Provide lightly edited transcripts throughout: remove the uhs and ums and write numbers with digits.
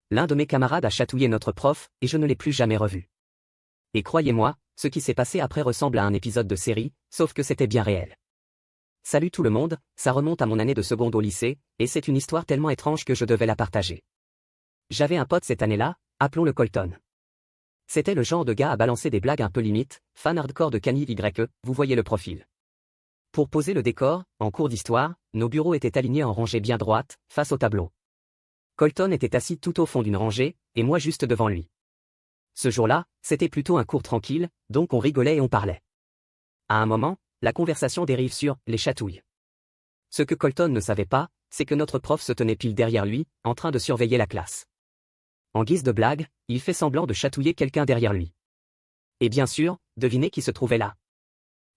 L'un de mes camarades a chatouillé notre prof, et je ne l'ai plus jamais revu. Et croyez-moi, ce qui s'est passé après ressemble à un épisode de série, sauf que c'était bien réel. Salut tout le monde, ça remonte à mon année de seconde au lycée, et c'est une histoire tellement étrange que je devais la partager. J'avais un pote cette année-là, appelons-le Colton. C'était le genre de gars à balancer des blagues un peu limites, fan hardcore de Kanye YE, vous voyez le profil. Pour poser le décor, en cours d'histoire, nos bureaux étaient alignés en rangées bien droites, face au tableau. Colton était assis tout au fond d'une rangée, et moi juste devant lui. Ce jour-là, c'était plutôt un cours tranquille, donc on rigolait et on parlait. À un moment, la conversation dérive sur « les chatouilles ». Ce que Colton ne savait pas, c'est que notre prof se tenait pile derrière lui, en train de surveiller la classe. En guise de blague, il fait semblant de chatouiller quelqu'un derrière lui. Et bien sûr, devinez qui se trouvait là.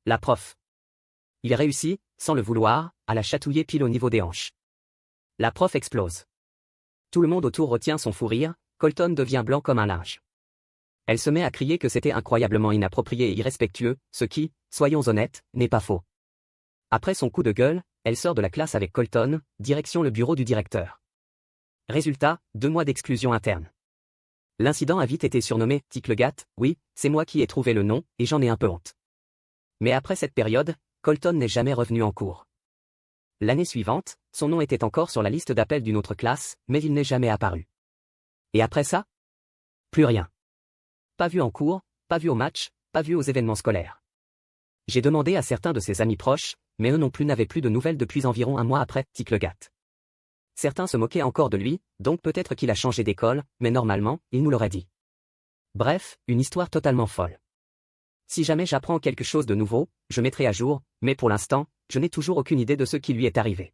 La prof. Il réussit, sans le vouloir, à la chatouiller pile au niveau des hanches. La prof explose. Tout le monde autour retient son fou rire, Colton devient blanc comme un linge. Elle se met à crier que c'était incroyablement inapproprié et irrespectueux, ce qui, soyons honnêtes, n'est pas faux. Après son coup de gueule, elle sort de la classe avec Colton, direction le bureau du directeur. Résultat, 2 mois d'exclusion interne. L'incident a vite été surnommé « Tic le Gat », oui, c'est moi qui ai trouvé le nom, et j'en ai un peu honte. Mais après cette période, Colton n'est jamais revenu en cours. L'année suivante, son nom était encore sur la liste d'appel d'une autre classe, mais il n'est jamais apparu. Et après ça? Plus rien. Pas vu en cours, pas vu au match, pas vu aux événements scolaires. J'ai demandé à certains de ses amis proches, mais eux non plus n'avaient plus de nouvelles depuis environ 1 mois après Tic le Gat. Certains se moquaient encore de lui, donc peut-être qu'il a changé d'école, mais normalement, il nous l'aurait dit. Bref, une histoire totalement folle. Si jamais j'apprends quelque chose de nouveau, je mettrai à jour, mais pour l'instant, je n'ai toujours aucune idée de ce qui lui est arrivé.